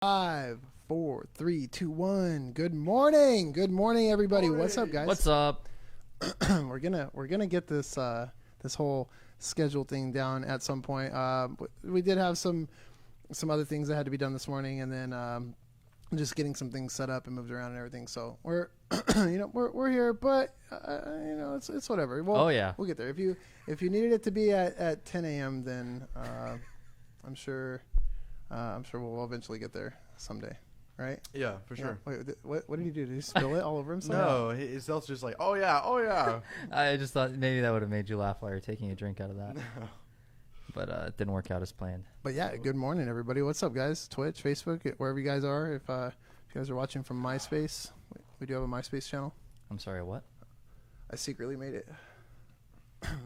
Five, four, three, two, one. Good morning, everybody. Morning. What's up, guys? What's up? we're gonna get this this whole schedule thing down at some point. We did have some other things that had to be done this morning, and then just getting some things set up and moved around and everything. So we're we're here, but it's whatever. Oh yeah, we'll get there. If you needed it to be at 10 a.m., then I'm sure we'll eventually get there someday, right? Yeah, for sure. Wait, what did he do? Did he spill it all over himself? No, his self's just like, oh yeah. I just thought maybe that would have made you laugh while you're taking a drink out of that. But it didn't work out as planned. But yeah, good morning, everybody. What's up, guys? Twitch, Facebook, wherever you guys are. If you guys are watching from MySpace, we do have a MySpace channel. I'm sorry, what? I secretly made it.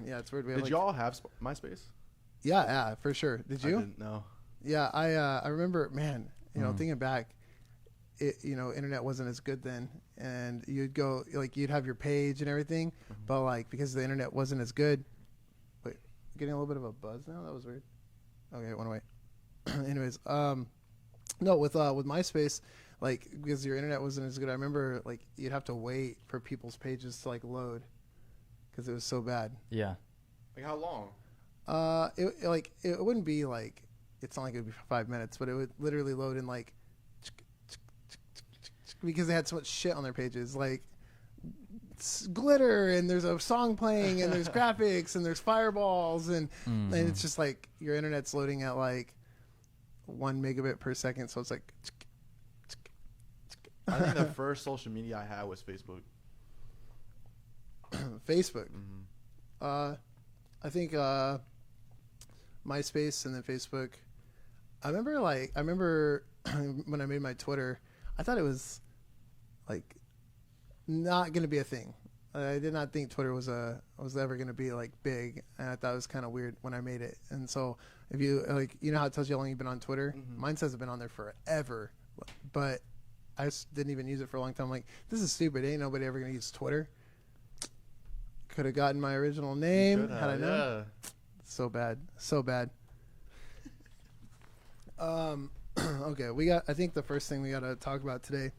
Yeah, it's weird. Did y'all have MySpace? Yeah, for sure. Did you? I didn't know. Yeah, I remember, man. Thinking back, internet wasn't as good then, and you'd go you'd have your page and everything, but because the internet wasn't as good. Wait, getting a little bit of a buzz now. That was weird. Okay, it went away. Anyways, no, with MySpace, because your internet wasn't as good. I remember you'd have to wait for people's pages to load, because it was so bad. Yeah. Like how long? It wouldn't be it's not like it would be 5 minutes, but it would literally load in because they had so much shit on their pages, glitter, and there's a song playing, and there's graphics, and there's fireballs, and it's just your internet's loading at 1 megabit per second, so it's I think the first social media I had was Facebook. Facebook. I think MySpace and then Facebook. I remember when I made my Twitter, I thought it was not going to be a thing. I did not think Twitter was ever going to be big, and I thought it was kind of weird when I made it. And so if you how it tells you how long you've been on Twitter, mine says I've been on there forever, but I just didn't even use it for a long time. I'm this is stupid. Ain't nobody ever going to use Twitter. Could have gotten my original name had I known. Yeah. So bad. Okay, I think the first thing we got to talk about today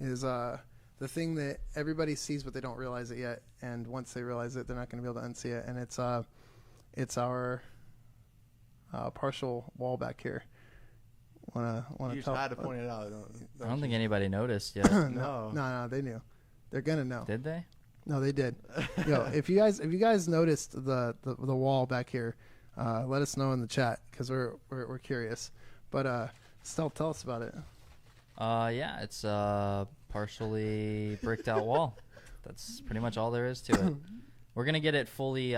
is the thing that everybody sees but they don't realize it yet, and once they realize it, they're not going to be able to unsee it, and it's our partial wall back here. Want You just had to point it out. I don't think anybody noticed yet. No, they knew. They're gonna know. Did they? No, they did. If you guys noticed the wall back here, let us know in the chat, because we're curious. But Stealth, tell us about it. Yeah, it's a partially bricked out wall. That's pretty much all there is to it. We're gonna get it fully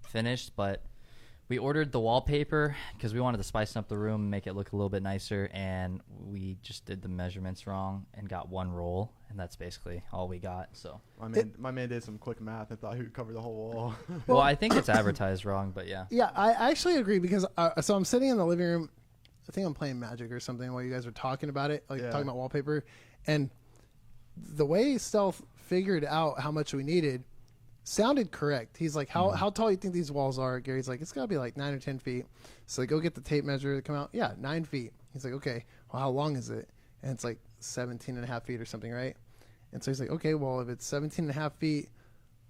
finished, but we ordered the wallpaper because we wanted to spice up the room and make it look a little bit nicer, and we just did the measurements wrong and got one roll, and that's basically all we got. So my man did some quick math and thought he would cover the whole wall. well, I think it's advertised wrong, but yeah. Yeah, I actually agree, because so I'm sitting in the living room. I think I'm playing Magic or something while you guys are talking about it, talking about wallpaper, and the way Stealth figured out how much we needed sounded correct. He's like, how tall do you think these walls are? Gary's like, it's got to be 9 or 10 feet. So go get the tape measure to come out. Yeah, 9 feet. He's like, okay, well, how long is it? And it's 17 and a half feet or something, right? And so he's like, okay, well, if it's 17 and a half feet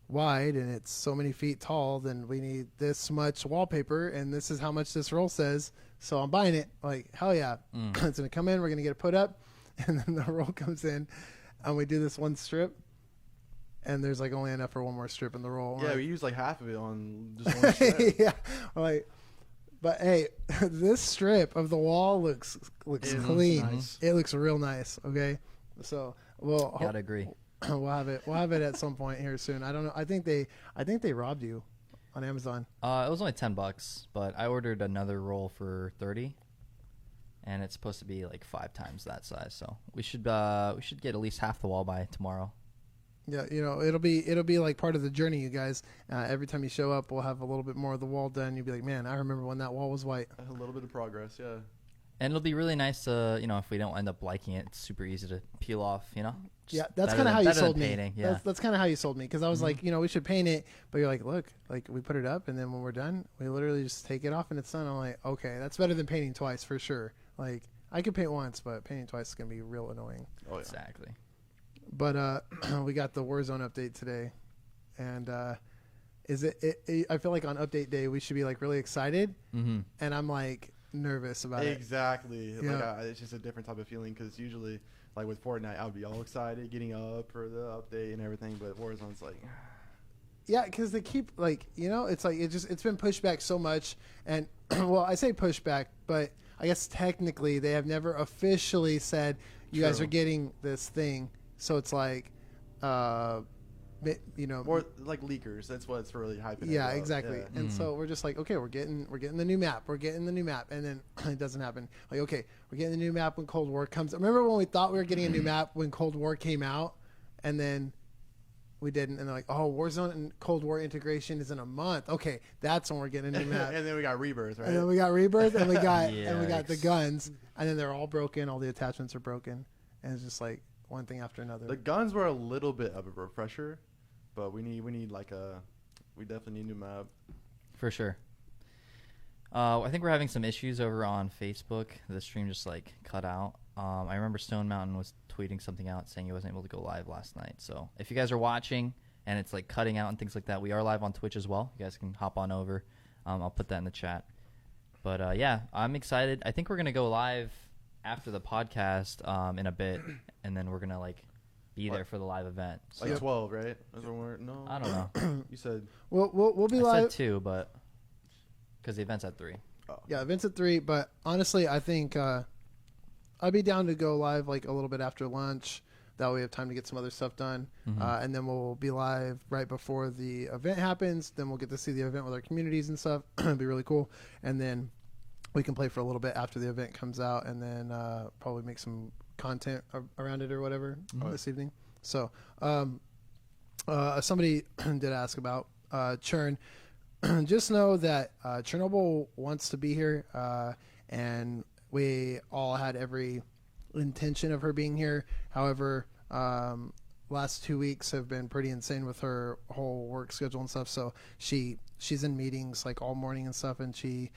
wide and it's so many feet tall, then we need this much wallpaper, and this is how much this roll says. So I'm buying it. Hell yeah. It's going to come in. We're going to get it put up. And then the roll comes in, and we do this one strip. And there's only enough for one more strip in the roll. Yeah, we used half of it on just one strip. Yeah, but hey, this strip of the wall looks clean. Nice. It looks real nice. Okay, so Gotta agree. We'll have it at some point here soon. I don't know. I think they robbed you on Amazon. It was only $10, but I ordered another roll for $30, and it's supposed to be 5 times that size. So we should get at least half the wall by tomorrow. Yeah, it'll be part of the journey, you guys. Every time you show up, we'll have a little bit more of the wall done. You'll be like, man, I remember when that wall was white. A little bit of progress, yeah. And it'll be really nice to, if we don't end up liking it, it's super easy to peel off, Yeah, that's kind of how you sold me. Painting, yeah. That's kind of how you sold me, because I was like, we should paint it, but you're like, look, we put it up, and then when we're done, we literally just take it off and it's done. I'm like, okay, that's better than painting twice for sure. I could paint once, but painting twice is gonna be real annoying. Oh yeah. Exactly. But we got the Warzone update today, and I feel like on update day we should be like really excited, Mm-hmm. and I'm like nervous about it. Exactly. Yeah. Like it's just a different type of feeling because usually, like with Fortnite, I would be all excited getting up for the update and everything, but Warzone's like. Yeah, because they keep like it's like it's been pushed back so much, and well, I say pushed back, but I guess technically they have never officially said you guys True. are getting this thing. So it's like, More like leakers. That's what's really hyping. yeah, it up. exactly. Yeah. And so we're just like, okay, we're getting the new map. We're getting the new map, and then it doesn't happen. Like, okay, we're getting the new map when Cold War comes. Remember when we thought we were getting a new map when Cold War came out, and then we didn't, and they're like, oh, Warzone and Cold War integration is in a month. Okay, that's when we're getting a new map. And then we got Rebirth, right? And then we got Rebirth, and we got the Yikes. guns, and then they're all broken. All the attachments are broken, and it's just like one thing after another. The guns were a little bit of a refresher, but we definitely need a new map. For sure. I think we're having some issues over on Facebook. The stream just like cut out. I remember Stone Mountain was tweeting something out saying he wasn't able to go live last night. So if you guys are watching and it's like cutting out and things like that, we are live on Twitch as well. You guys can hop on over. I'll put that in the chat. But yeah, I'm excited. I think we're gonna go live after the podcast in a bit, and then we're gonna like be there for the live event. So, Like 12, right? That's when no. I don't know. You said. We'll be I live. said 2, but because the event's at 3. Oh. Yeah, events at 3. But honestly, I think I'd be down to go live like a little bit after lunch. That way we have time to get some other stuff done. Mhm. And then we'll be live right before the event happens. Then we'll get to see the event with our communities and stuff. It'd be really cool. And then we can play for a little bit after the event comes out, and then probably make some content around it or whatever this evening. So somebody did ask about Churn. Just know that Chernobyl wants to be here, and we all had every intention of her being here. However, last 2 weeks have been pretty insane with her whole work schedule and stuff. So she's in meetings like all morning and stuff, and she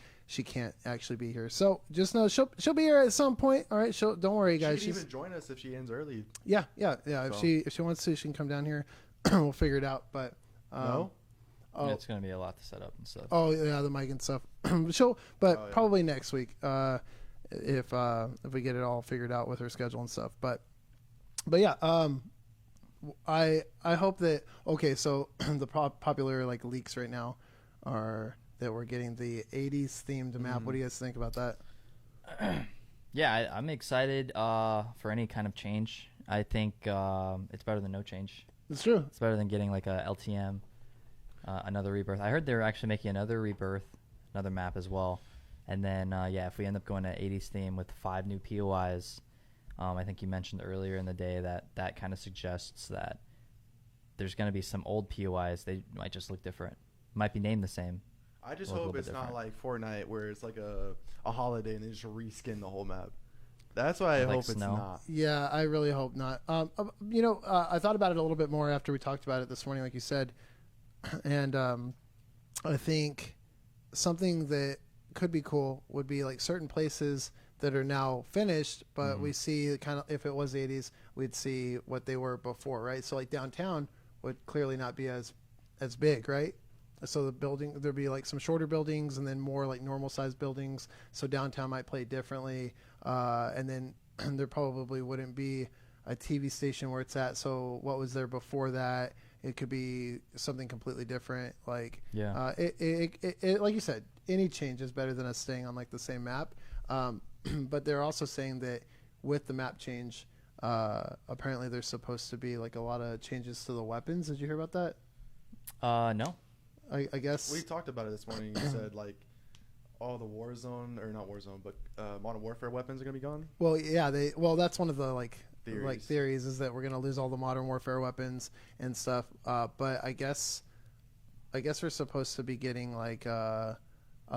can't actually be here. So just know she'll be here at some point. All right, don't worry, guys. She can even join us if she ends early. Yeah. So. If she wants to, she can come down here. We'll figure it out. But No. Yeah, it's gonna be a lot to set up and stuff. Oh yeah, the mic and stuff. Probably next week if we get it all figured out with her schedule and stuff. But yeah, I hope that So the popular like leaks right now are that we're getting the 80s themed map. What do you guys think about that? Yeah, I'm excited for any kind of change. I think it's better than no change. It's true. It's better than getting like a LTM, another Rebirth. I heard they're actually making another Rebirth, another map as well. And then, if we end up going to 80s theme with 5 new POIs, I think you mentioned earlier in the day that kind of suggests that there's going to be some old POIs. They might just look different. Might be named the same. I just Look a hope little it's bit not different. like Fortnite where it's like a holiday and they just reskin the whole map. That's why I Like hope it's snow. not. Yeah, I really hope not. I thought about it a little bit more after we talked about it this morning, like you said, and I think something that could be cool would be like certain places that are now finished, but we see kind of, if it was 80s, we'd see what they were before, right? So like downtown would clearly not be as big, right? So the building, there'd be like some shorter buildings and then more like normal sized buildings. So downtown might play differently. And then there probably wouldn't be a TV station where it's at. So what was there before that? It could be something completely different. Like, Yeah. It like you said, any change is better than us staying on like the same map. But they're also saying that with the map change, apparently there's supposed to be like a lot of changes to the weapons. Did you hear about that? No. I guess We talked about it this morning. You said like all the Warzone, or not Warzone, but Modern Warfare weapons are gonna be gone. Well, yeah, that's one of the Theories. theories is that we're gonna lose all the Modern Warfare weapons and stuff. But I guess we're supposed to be getting like a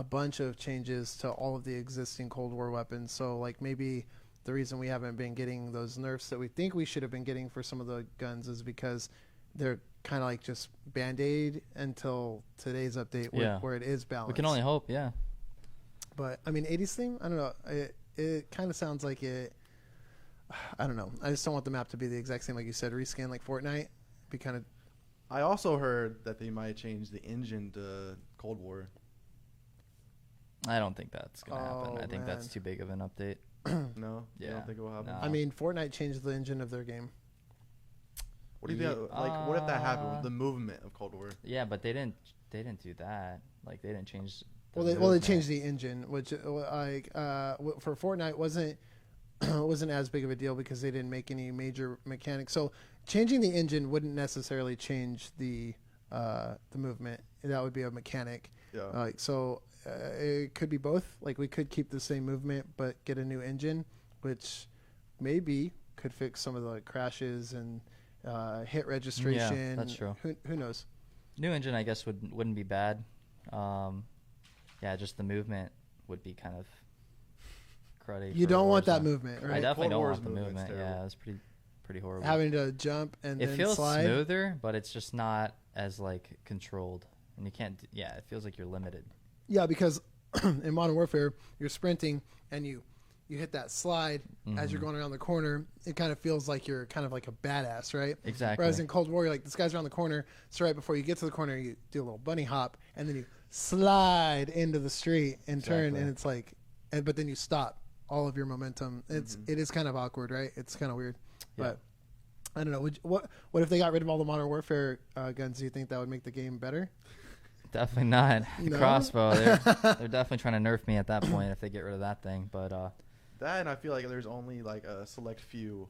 bunch of changes to all of the existing Cold War weapons. So like maybe the reason we haven't been getting those nerfs that we think we should have been getting for some of the guns is because they're kind of like just Band-Aid until today's update where it is balanced. We can only hope, yeah. But I mean, 80s theme, I don't know. it kind of sounds like it. I don't know. I just don't want the map to be the exact same, like you said, reskin like Fortnite. Be kind of. I also heard that they might change the engine to Cold War. I don't think that's gonna happen. I think man. that's too big of an update. No, Yeah. you don't think it will happen? No. I mean, Fortnite changed the engine of their game. What do you think? Like, what if that happened? The movement of Cold War. Yeah, but they didn't do that. Like they didn't change. Well, they changed the engine, which like for Fortnite wasn't as big of a deal because they didn't make any major mechanics. So changing the engine wouldn't necessarily change the movement. That would be a mechanic. Yeah. Like so, it could be both. Like we could keep the same movement but get a new engine, which maybe could fix some of the crashes and hit registration. Yeah, that's true. Who knows? New engine, I guess, wouldn't be bad. Yeah, just the movement would be kind of cruddy. You for don't want Warzone. that movement, right? I definitely Cold don't War's want the movement's movement. terrible. Yeah, it's pretty horrible. Having to jump and It then feels slide. smoother, but it's just not as like controlled, and you can't. Yeah, it feels like you're limited. Yeah, because in Modern Warfare, you're sprinting and you hit that slide as you're going around the corner. It kind of feels like you're kind of like a badass, right? Exactly. Whereas in Cold War, you're like, this guy's around the corner. So right before you get to the corner, you do a little bunny hop and then you slide into the street and turn. Exactly. And it's like, but then you stop all of your momentum. It is kind of awkward, right? It's kind of weird. Yeah. But I don't know. What if they got rid of all the Modern Warfare guns? Do you think that would make the game better? Definitely not. The No? crossbow. They're definitely trying to nerf me at that point if they get rid of that thing. But That, and I feel like there's only like a select few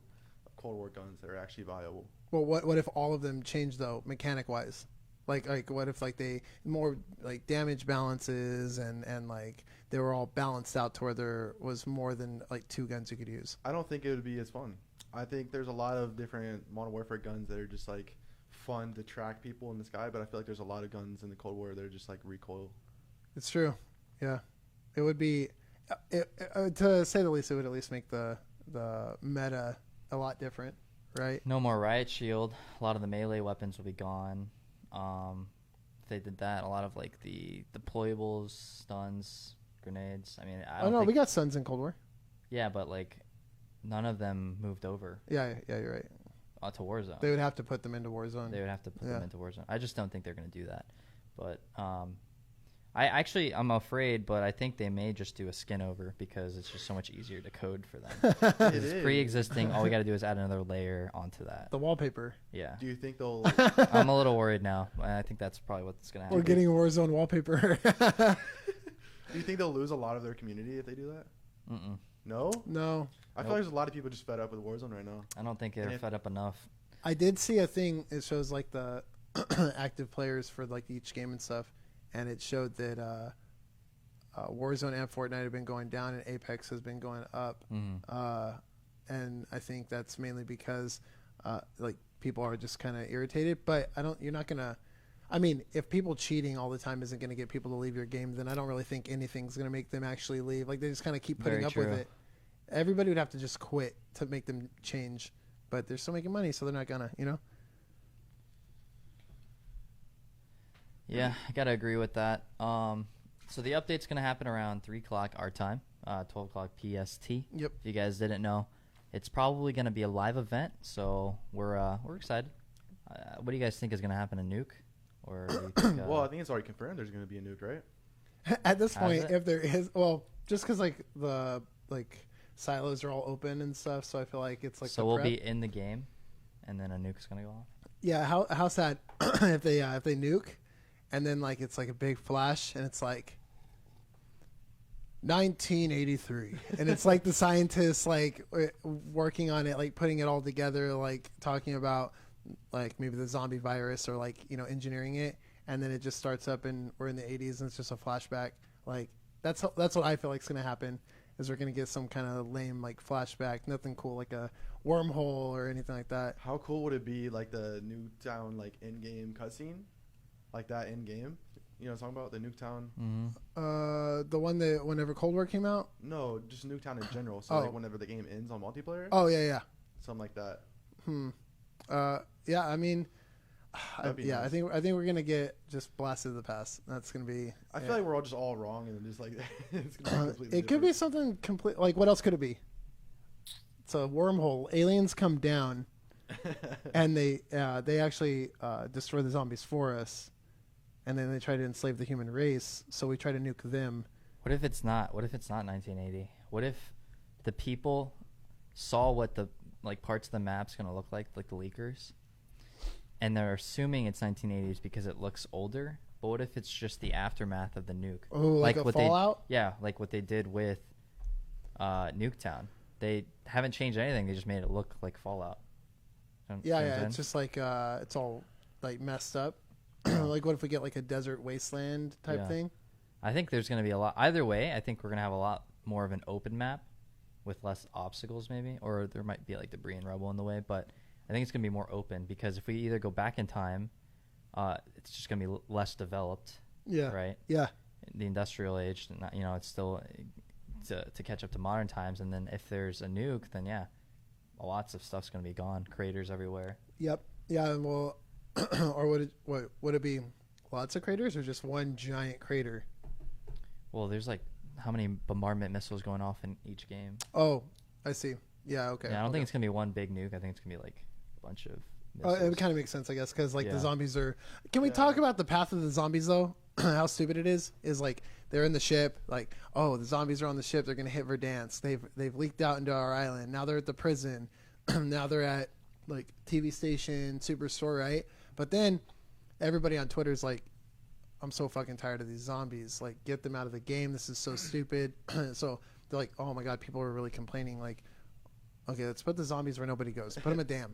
Cold War guns that are actually viable. Well, what if all of them change though, mechanic wise? Like what if like they more like damage balances and like they were all balanced out to where there was more than like two guns you could use? I don't think it would be as fun. I think there's a lot of different Modern Warfare guns that are just like fun to track people in the sky, but I feel like there's a lot of guns in the Cold War that are just like recoil. It's true. Yeah, it would be. To say the least, it would at least make the meta a lot different, right? no more riot shield. A lot of the melee weapons will be gone. If they did that, a lot of like the deployables, stuns, grenades. I mean, I don't Oh no, think, we got Suns in Cold War. yeah, but like none of them moved over Yeah, you're right. to Warzone. They would have to put them into Warzone. They would have to put Yeah. them into Warzone. I just don't think they're going to do that. But I'm afraid, but I think they may just do a skin over because it's just so much easier to code for them. It It's is. pre-existing. All we got to do is add another layer onto that. The wallpaper. Yeah. Do you think they'll? I'm a little worried now. I think that's probably what's going to happen. We're getting Warzone wallpaper. Do you think they'll lose a lot of their community if they do that? Mm-mm. No. No. I feel like there's a lot of people just fed up with Warzone right now. I don't think they're fed up enough. I did see a thing. It shows like the active players for like each game and stuff, and it showed that Warzone and Fortnite have been going down, and Apex has been going up. And I think that's mainly because like people are just kind of irritated. But you're not gonna. I mean, if people cheating all the time isn't going to get people to leave your game, then I don't really think anything's going to make them actually leave. Like they just kind of keep putting Very up true. with it. Everybody would have to just quit to make them change. But they're still making money, so they're not gonna, Yeah, I got to agree with that. So the update's going to happen around 3 o'clock our time, 12 o'clock PST. Yep. If you guys didn't know, it's probably going to be a live event, so we're excited. What do you guys think is going to happen in Nuke? Or do you think, Well, I think it's already confirmed there's going to be a nuke, right? At this Has point, it? if there is, well, just because like the silos are all open and stuff, so I feel like it's like so the we'll prep. be in the game, and then a nuke's going to go off? Yeah, how sad if they nuke, and then like it's like a big flash, and it's like 1983, and it's like the scientists like working on it, like putting it all together, like talking about like maybe the zombie virus or like engineering it, and then it just starts up and we're in the 80s and it's just a flashback. Like that's what I feel like is gonna happen. Is we're gonna get some kind of lame like flashback, nothing cool like a wormhole or anything like that. How cool would it be, like the Nuketown like in-game cutscene, like that in-game? You know what I'm talking about, the Nuketown? Mm-hmm. The one that whenever Cold War came out. No, just Nuketown in general. So like whenever the game ends on multiplayer, Oh yeah. something like that. Yeah, I mean, I think we're gonna get just blasted to the past. That's gonna be. I feel like we're all just all wrong and just like it's gonna be completely it could be something complete. Like what else could it be? It's a wormhole. Aliens come down, and they actually destroy the zombies for us, and then they try to enslave the human race. So we try to nuke them. What if it's not? What if it's not 1980? What if the people saw what the like parts of the map's gonna look like the leakers, and they're assuming it's 1980s because it looks older? But what if it's just the aftermath of the nuke? Oh, like a what Fallout? Like what they did with Nuketown. They haven't changed anything. They just made it look like Fallout. Yeah. It's just like it's all like messed up. Like what if we get like a desert wasteland type thing? I think there's going to be a lot. Either way, I think we're going to have a lot more of an open map with less obstacles maybe. Or there might be like debris and rubble in the way. But I think it's going to be more open because if we either go back in time, it's just going to be less developed. Yeah. Right? Yeah. The industrial age, it's still to catch up to modern times. And then if there's a nuke, then lots of stuff's going to be gone. Craters everywhere. Yep. Yeah. Well, or would it be lots of craters or just one giant crater? Well, there's like how many bombardment missiles going off in each game? Oh, I see. Yeah. Okay. Yeah, I don't think it's going to be one big nuke. I think it's going to be like a bunch of missiles. It kind of makes sense, I guess, because like the zombies are. Can we talk about the path of the zombies though? How stupid it is like they're in the ship. Like, oh, the zombies are on the ship. They're gonna hit Verdansk. They've leaked out into our island. Now they're at the prison. Now they're at like TV station, Superstore, right? But then everybody on Twitter is like, I'm so fucking tired of these zombies. Like, get them out of the game. This is so stupid. So they're like, oh my god, people are really complaining. Like, okay, let's put the zombies where nobody goes. Put them at Dam.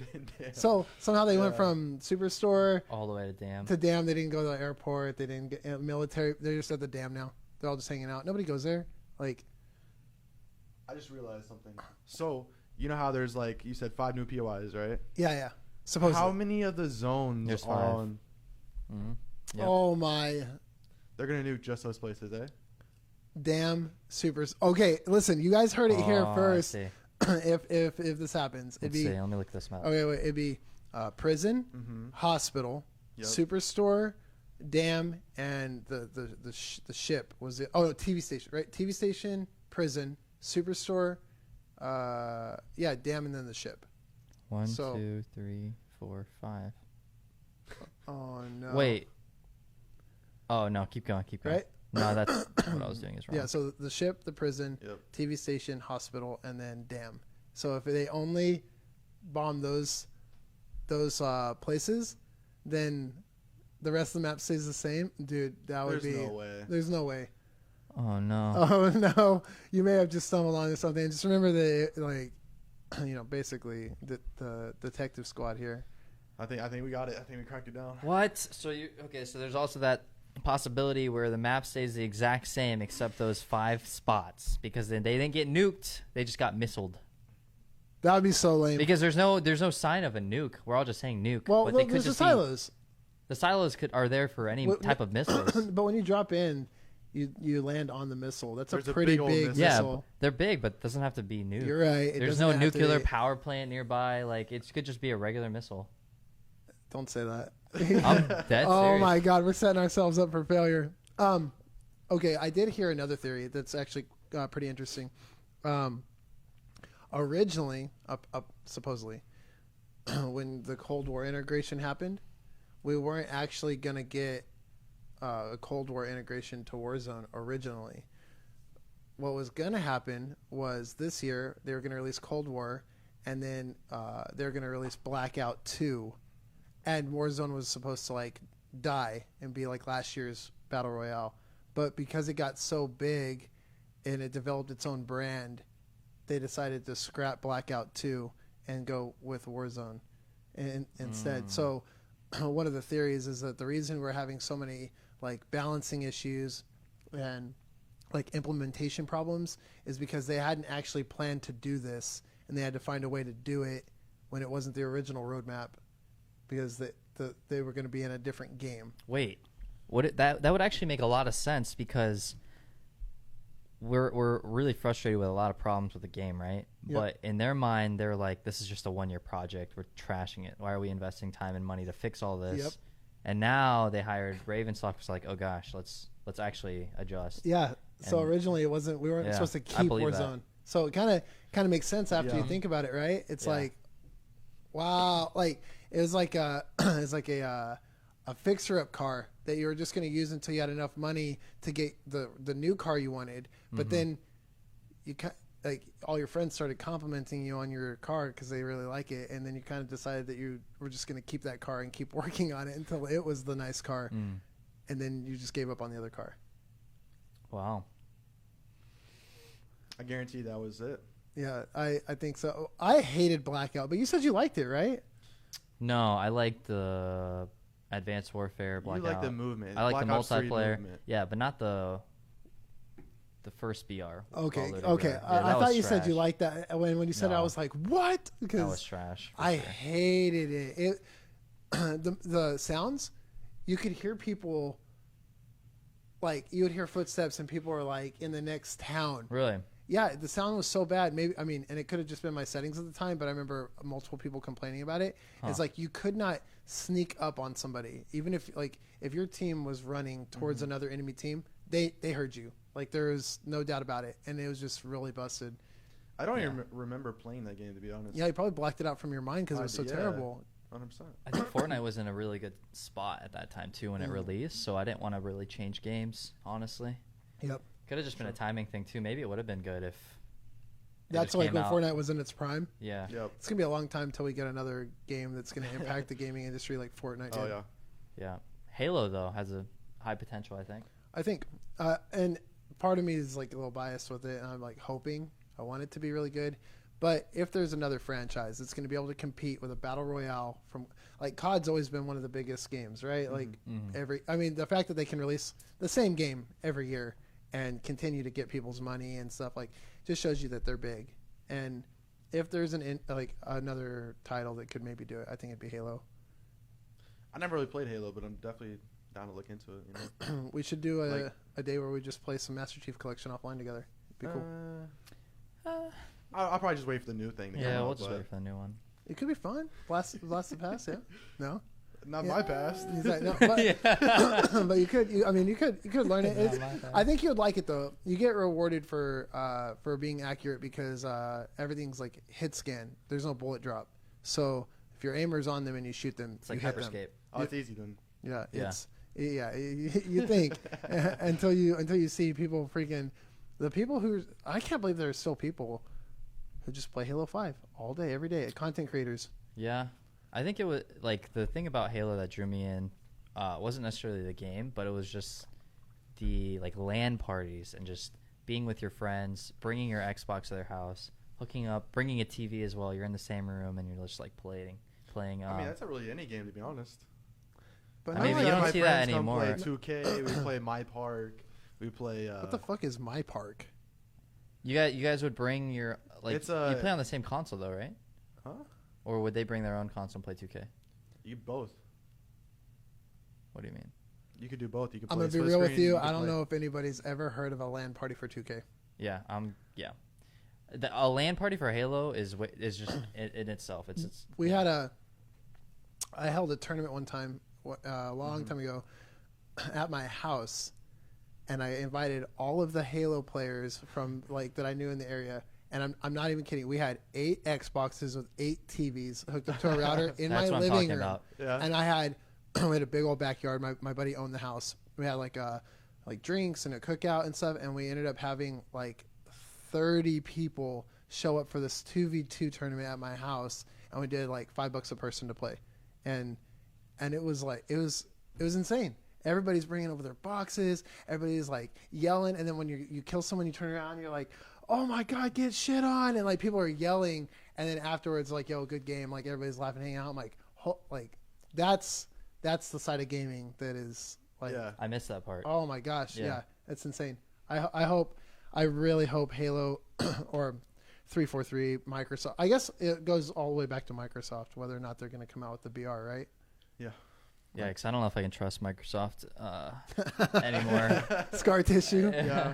So somehow they went from Superstore all the way to Dam. They didn't go to the airport. They didn't get military. They're just at the Dam now. They're all just hanging out. Nobody goes there. Like, I just realized something. So you know how there's like you said 5 new POIs, right? Yeah. Supposedly. How many of the zones There's are 5. on? Mm-hmm. Yep. Oh my. They're gonna nuke just those places, eh? Damn supers. Okay, listen. You guys heard it here first. I see. if this happens, Let's see. Let me look this map. Okay, wait. It'd be prison, hospital, Superstore, Dam, and the ship. Was it? Oh, no, TV station, right? TV station, prison, Superstore, Dam, and then the ship. 1, 2, 3, 4, 5. Oh no! Wait. Oh no! Keep going. Right? No, that's what I was doing is wrong. Yeah. So the ship, the prison, TV station, hospital, and then Dam. So if they only bomb those places, then the rest of the map stays the same. Dude, would be. There's no way. There's no way. Oh no! Oh no! You may have just stumbled onto something. Just remember basically the detective squad here. I think we got it. I think we cracked it down. What? So so there's also that possibility where the map stays the exact same except those 5 spots because then they didn't get nuked. They just got missiled. That would be so lame. Because there's no sign of a nuke. We're all just saying nuke. Well, but they could there's just the silos. The silos are there for any type of missiles. But when you drop in, you land on the missile. That's There's a a pretty big old big missile. Yeah, missile. they're big, but it doesn't have to be nuke. You're right. There's no nuclear power plant nearby. Like it could just be a regular missile. Don't say that. I'm dead Oh serious. my god, we're setting ourselves up for failure. Okay, I did hear another theory that's actually pretty interesting. Originally, supposedly, when the Cold War integration happened, we weren't actually going to get a Cold War integration to Warzone originally. What was going to happen was this year they were going to release Cold War, and then they were going to release Blackout 2, and Warzone was supposed to like die and be like last year's Battle Royale. But because it got so big and it developed its own brand, they decided to scrap Blackout 2 and go with Warzone instead. So one of the theories is that the reason we're having so many like balancing issues and like implementation problems is because they hadn't actually planned to do this, and they had to find a way to do it when it wasn't the original roadmap because they were going to be in a different game. Wait, that would actually make a lot of sense because we're really frustrated with a lot of problems with the game, right? Yep. But in their mind, they're like, this is just a 1-year project. We're trashing it. Why are we investing time and money to fix all this? Yep. And now they hired Ravenstock. Was like, oh gosh, let's actually adjust. Yeah. So And- originally it wasn't. We weren't Yeah, supposed to I keep believe Warzone. that. So it kind of makes sense after Yeah. you think about it, right? It's Yeah. like, wow, like it was like a it's like a fixer up car that you were just going to use until you had enough money to get the new car you wanted. But then you like all your friends started complimenting you on your car because they really like it, and then you kind of decided that you were just going to keep that car and keep working on it until it was the nice car, and then you just gave up on the other car. Wow. I guarantee that was it. Yeah, I think so. I hated Blackout, but you said you liked it, right? No, I like the Advanced Warfare Blackout. You like the movement. I like Black the Ops 3 multiplayer. movement. Yeah, but not the first BR. Okay, Call of Duty okay. BR. Yeah, I that thought was you said you trash. liked that. When you said it, I No. was like, what? That Because was trash. for I sure. hated it. The sounds, you could hear people, like, you would hear footsteps and people were like in the next town. Really? Yeah, the sound was so bad. Maybe, I mean, and it could have just been my settings at the time, but I remember multiple people complaining about it. It's like you could not sneak up on somebody, even if your team was running towards another enemy team, they heard you. Like, there was no doubt about it, and it was just really busted. I don't even remember playing that game, to be honest. Yeah, you probably blacked it out from your mind because it was so Yeah. terrible. 100%. I think Fortnite was in a really good spot at that time too when it released, so I didn't want to really change games, honestly. Yep. Could have just been a timing thing too. Maybe it would have been good if it That's just like came when out. Fortnite was in its prime. Yeah. Yep. It's gonna be a long time till we get another game that's gonna impact the gaming industry like Fortnite did. Oh, yeah. Yeah. Halo though has a high potential, I think. I think, and part of me is like a little biased with it, and I'm like hoping I want it to be really good. But if there's another franchise that's going to be able to compete with a battle royale from like COD's always been one of the biggest games, right? Like the fact that they can release the same game every year and continue to get people's money and stuff like just shows you that they're big. And if there's another title that could maybe do it, I think it'd be Halo. I never really played Halo, but I'm definitely down to look into it. You know? We should do Like- a day where we just play some Master Chief Collection offline together. It'd be cool. I'll probably just wait for the new thing to Yeah, come we'll out. just But wait for the new one. It could be fun. Blast the past, yeah. No, not Yeah. my past. He's like, no, but, but you could. You could learn it. I think you would like it though. You get rewarded for being accurate because everything's like hit scan. There's no bullet drop. So if your aimer's on them and you shoot them, It's like you hit them. Hyperscape. Oh, it's easy then. Yeah, Yeah. it's you think until you see people freaking the people who I can't believe there are still people who just play Halo 5 all day every day, content creators. Yeah. I think it was like the thing about Halo that drew me in wasn't necessarily the game, but it was just the like LAN parties and just being with your friends, bringing your Xbox to their house, hooking up, bringing a TV as well. You're in the same room and you're just like playing. I mean, that's not really any game, to be honest. But I mean, not you like- don't my see that friends come anymore. Play 2K. We play My Park. We play. what the fuck is my park? You guys would bring your like It's, you play on the same console though, right? Huh? Or would they bring their own console and play 2K? You both. What do you mean? You could do both. You could. I'm play gonna be split real with screen, you. could I don't play- know if anybody's ever heard of a LAN party for 2K. Yeah, yeah. A LAN party for Halo is just in itself. It's I held a tournament one time, a long time ago, at my house, and I invited all of the Halo players from like that I knew in the area. And I'm not even kidding. We had 8 Xboxes with 8 TVs hooked up to a router in my That's what I'm living talking room. about. Yeah. And I had we had a big old backyard. My buddy owned the house. We had like drinks and a cookout and stuff, and we ended up having like 30 people show up for this 2v2 tournament at my house, and we did like $5 a person to play. And it was like it was insane. Everybody's bringing over their boxes. Everybody's like yelling, and then when you kill someone, you turn around and you're like, "Oh my god, get shit on!" And like people are yelling, and then afterwards, like, "Yo, good game!" Like everybody's laughing, hanging out. I'm like, that's the side of gaming that is like, Yeah. I missed that part. oh my gosh, Yeah. yeah, it's insane. I really hope Halo or 343 Microsoft. I guess it goes all the way back to Microsoft, whether or not they're going to come out with the BR, right? Yeah. Yeah, because I don't know if I can trust Microsoft anymore. Scar tissue. Yeah.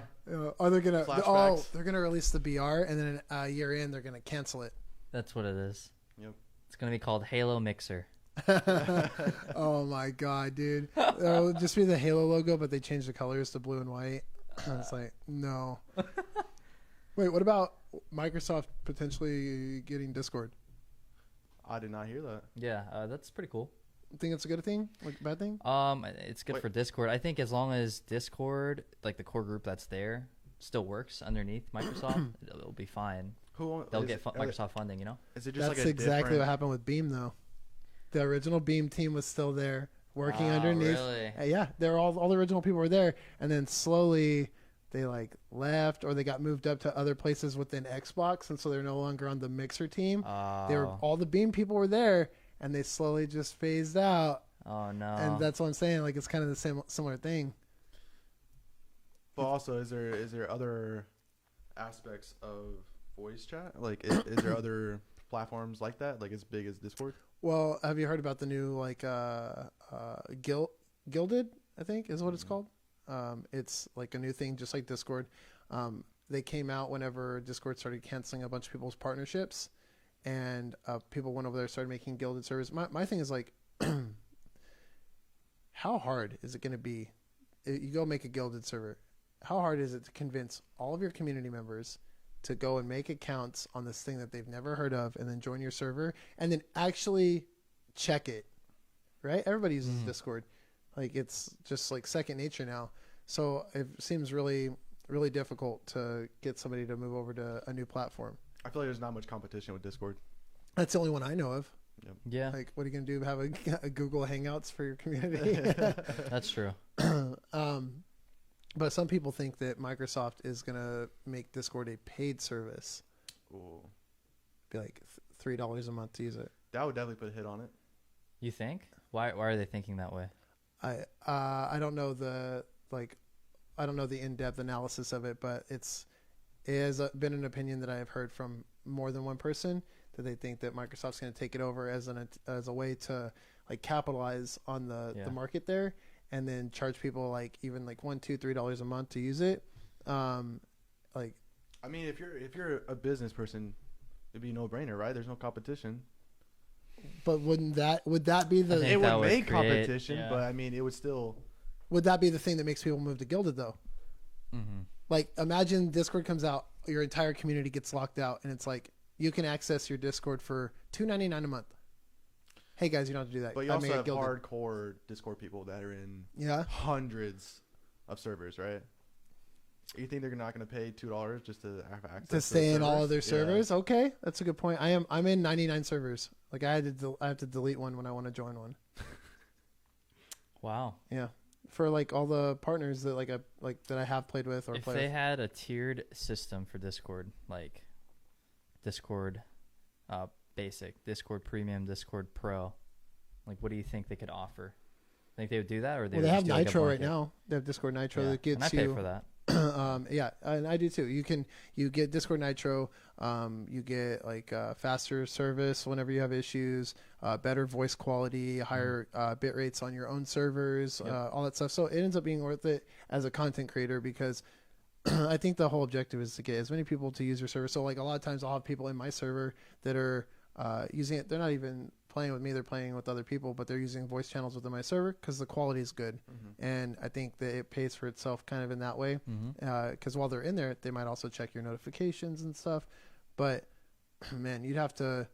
Are they gonna? Flashbacks. They're gonna release the BR, and then a year in, they're gonna cancel it. That's what it is. Yep. It's going to be called Halo Mixer. Oh my god, dude! It'll just be the Halo logo, but they change the colors to blue and white. It's like, no. Wait, what about Microsoft potentially getting Discord? I did not hear that. Yeah, that's pretty cool. Think it's a good thing? Like a bad thing? It's good Wait. for Discord. I think as long as Discord, like the core group that's there, still works underneath Microsoft, it'll be fine. They'll get Microsoft funding, you know? Is it just That's like a exactly different... what happened with Beam, though. The original Beam team was still there, working Oh, underneath. really? Yeah, they're all the original people were there, and then slowly they like left or they got moved up to other places within Xbox, and so they're no longer on the Mixer team. They were all the Beam people were there, and they slowly just phased out. Oh, no. And that's what I'm saying. Like, it's kind of the same similar thing. But also, is there other aspects of voice chat? Like, is there other platforms like that, like as big as Discord? Well, have you heard about the new like Gilded? I think is what it's called. It's like a new thing, just like Discord. They came out whenever Discord started canceling a bunch of people's partnerships, and people went over there and started making Gilded servers. My thing is like, how hard is it going to be? You go make a Gilded server. How hard is it to convince all of your community members to go and make accounts on this thing that they've never heard of, and then join your server, and then actually check it, right? Everybody uses Discord. Like, it's just like second nature now. So it seems really, really difficult to get somebody to move over to a new platform. I feel like there's not much competition with Discord. That's the only one I know of. Yeah, Like, what are you going to do? Have a Google Hangouts for your community? that's true. But some people think that Microsoft is going to make Discord a paid service. Ooh. Be like $3 a month to use it. That would definitely put a hit on it. You think? Why are they thinking that way? I don't know the in-depth analysis of it, but it has been an opinion that I have heard from more than one person that they think that Microsoft's going to take it over as a way to like capitalize on the market there, and then charge people like even like $1, $2, $3 a month to use it. Like, I mean, if you're a business person, it'd be a no-brainer, right? There's no competition. but would that be the It that would would make create- competition, yeah. but I mean, it would still. would that be the thing that makes people move to Gilded though? Mm-hmm. Like, imagine Discord comes out, your entire community gets locked out, and it's like you can access your Discord for $2.99 a month. Hey guys, you don't have to do that. But you I also made it have Gilded. hardcore Discord people that are in Yeah. hundreds of servers, right? You think they're not going to pay $2 just to have access To stay in all servers? of their Yeah. servers? Okay, that's a good point. I'm in 99 servers. Like, I have to delete one when I want to join one. Wow. Yeah, for like all the partners that that I have played with or If play they with. had a tiered system for Discord, like Discord Basic, Discord Premium, Discord Pro, like what do you think they could offer? Think they would do that, or Well, they have Nitro right now. They have Discord Nitro that gets and I pay you. for that. Yeah, and I do too. You get Discord Nitro. You get like faster service whenever you have issues, better voice quality, higher bit rates on your own servers, all that stuff. So it ends up being worth it as a content creator because I think the whole objective is to get as many people to use your server. So like a lot of times I'll have people in my server that are using it. They're not even playing with me, they're playing with other people, but they're using voice channels within my server because the quality is good. And I think that it pays for itself kind of in that way, because while they're in there they might also check your notifications and stuff. But man, you'd have to,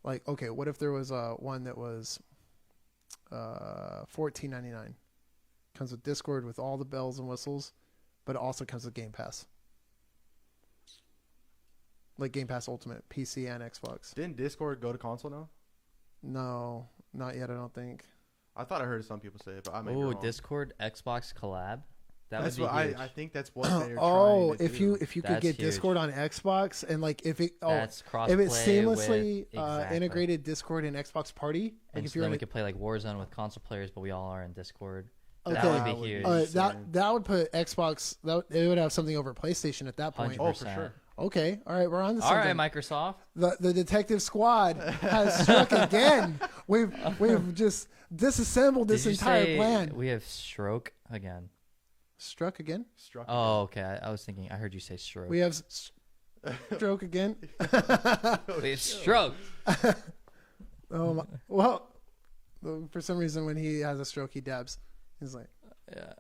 like, okay, what if there was one that was $14.99, comes with Discord with all the bells and whistles, but it also comes with Game Pass, like Game Pass Ultimate, PC and Xbox. Didn't Discord go to console now? No, not yet. I don't think. I thought I heard some people say it, but I may be Oh, wrong. Discord Xbox collab. That That's would what be huge. I think that's what they're Oh, trying to if do. you could That's get huge. Discord on Xbox and like if it That's if crossplay it seamlessly with, exactly. integrated Discord and Xbox Party, like And if so you're then in we a, could play like Warzone with console players, but we all are in Discord. Okay. That would be huge. That would put Xbox. It would have something over PlayStation at that point. 100%. Oh, for sure. Okay, all right, we're on to All something. right, Microsoft. The detective squad has struck again. We've just disassembled this Did you entire say plan. We have stroke again. Struck again. Struck. Oh, okay. I was thinking. I heard you say stroke. We have stroke again. We have stroke. Well, for some reason, when he has a stroke, he dabs. He's like, Yeah.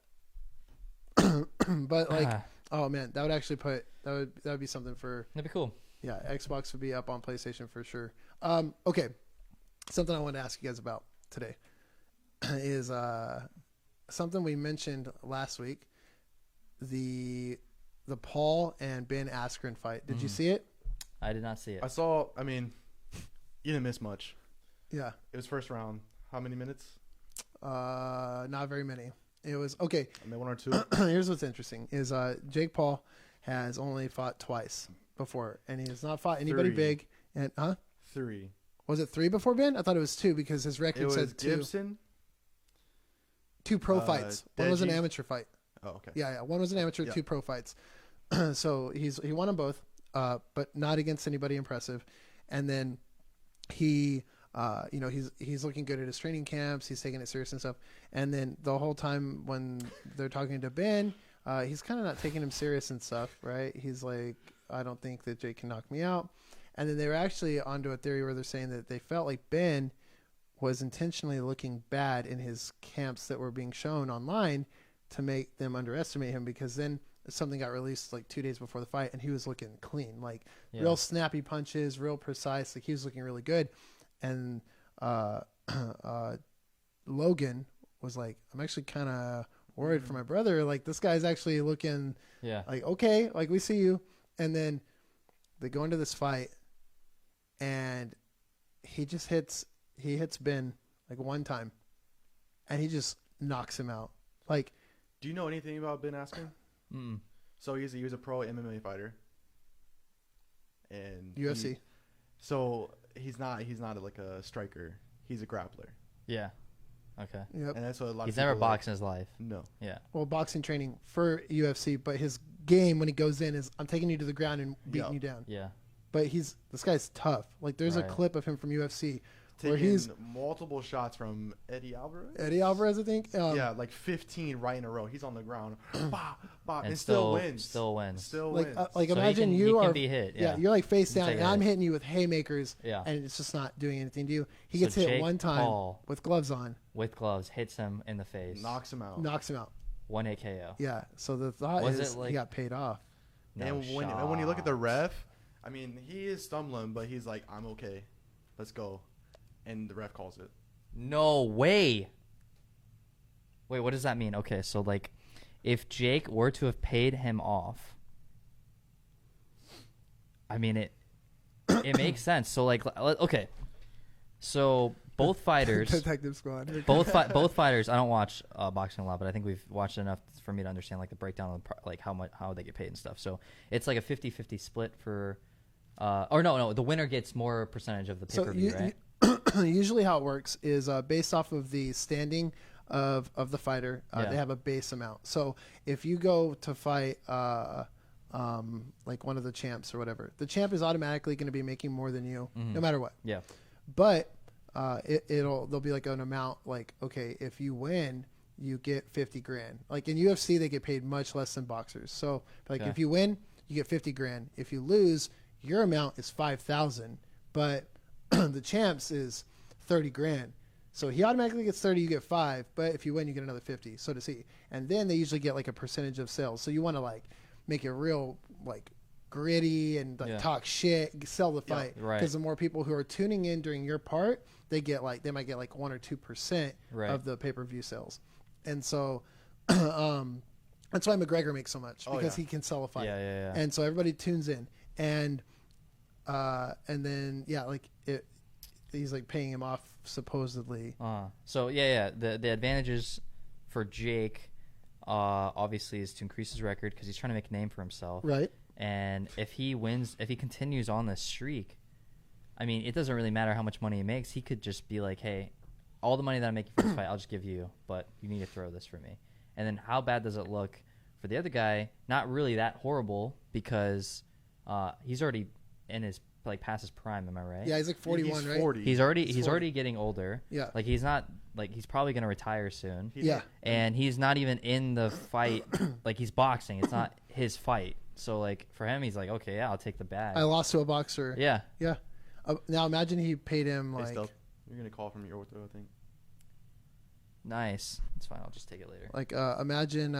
but like, oh man, that would actually that would be something for. That'd be cool. Yeah, Xbox would be up on PlayStation for sure. Okay, something I wanted to ask you guys about today is something we mentioned last week. The Paul and Ben Askren fight. Did you see it? I did not see it. I saw. I mean, you didn't miss much. Yeah. It was first round. How many minutes? Not very many. It was okay. Maybe 1 or 2. Here's what's interesting: is Jake Paul has only fought twice before, and he has not fought anybody 3. big. And 3. Was it 3 before Ben? I thought it was 2 because his record It was said 2. Gibson. 2 pro fights. One was an Deji. amateur fight. Oh, okay. Yeah. One was an amateur. Yeah. 2 pro fights. So he won them both, but not against anybody impressive. And then he, he's looking good at his training camps. He's taking it serious and stuff. And then the whole time when they're talking to Ben, he's kind of not taking him serious and stuff, right? He's like, I don't think that Jake can knock me out. And then they were actually onto a theory where they're saying that they felt like Ben was intentionally looking bad in his camps that were being shown online to make them underestimate him, because then something got released like 2 days before the fight and he was looking clean, like real snappy punches, real precise, like he was looking really good. And Logan was like, I'm actually kind of worried for my brother, like this guy's actually looking like okay, like we see you. And then they go into this fight and he hits Ben like one time and he just knocks him out. Like, do you know anything about Ben Askren? So he was a pro MMA fighter, and UFC. So he's not like a striker. He's a grappler. Yeah. Okay. Yep. And that's what a lot He's of people never boxed in his life. No. Yeah. Well, boxing training for UFC, but his game when he goes in is I'm taking you to the ground and beating you down. Yeah. But this guy's tough. Like there's a clip of him from UFC where he's multiple shots from Eddie Alvarez, I think. Like 15 right in a row. He's on the ground, bah, bah, and still wins. Still wins. Like So imagine he you can are be hit. Yeah, you're like face down, and I'm hitting you with haymakers. Yeah. And it's just not doing anything to you. He So gets hit Jake one time Paul, with gloves on. with gloves, hits him in the face, knocks him out. 1 KO. Yeah. So the thought is he got paid off. No and when you look at the ref, I mean, he is stumbling, but he's like, I'm okay. Let's go. And the ref calls it. No way. Wait, what does that mean? Okay, so like, if Jake were to have paid him off, I mean it makes sense. So like, okay, so both fighters, Detective Squad. both fighters. I don't watch boxing a lot, but I think we've watched enough for me to understand like the breakdown of like how they get paid and stuff. So it's like a 50-50 split for, or no, the winner gets more percentage of the pay-per-view, right? Usually how it works is based off of the standing of the fighter. They have a base amount. So if you go to fight like one of the champs or whatever, the champ is automatically going to be making more than you no matter what. Yeah. But there'll be like an amount like, okay, if you win, you get 50 grand. Like in UFC, they get paid much less than boxers. So like if you win, you get 50 grand. If you lose, your amount is 5,000. But the champs is 30 grand. So he automatically gets 30, you get 5. But if you win, you get another 50. So does he. And then they usually get like a percentage of sales. So you want to like make it real like gritty and like talk shit, sell the fight. Right. Because the more people who are tuning in during your part, they might get like 1 or 2% of the pay-per-view sales. And so that's why McGregor makes so much, because he can sell a fight. Yeah. And so everybody tunes in. And then like he's like paying him off supposedly. So the advantages for Jake obviously is to increase his record because he's trying to make a name for himself, right? And if he continues on this streak, I mean, it doesn't really matter how much money he makes. He could just be like, hey, all the money that I'm making for this fight, I'll just give you, but you need to throw this for me. And then how bad does it look for the other guy? Not really that horrible because he's already in his like past his prime. Am I right? Yeah, he's like 41, he's right? 40. He's already getting older. Yeah. Like he's not like he's probably gonna retire soon. Yeah. And he's not even in the fight. Like he's boxing. It's not his fight. So like for him, he's like, okay, yeah, I'll take the bag. I lost to a boxer. Yeah. Yeah. Now imagine he paid him Hey, like Stealth, you're gonna call from your ortho, I think. Nice. It's fine. I'll just take it later. like imagine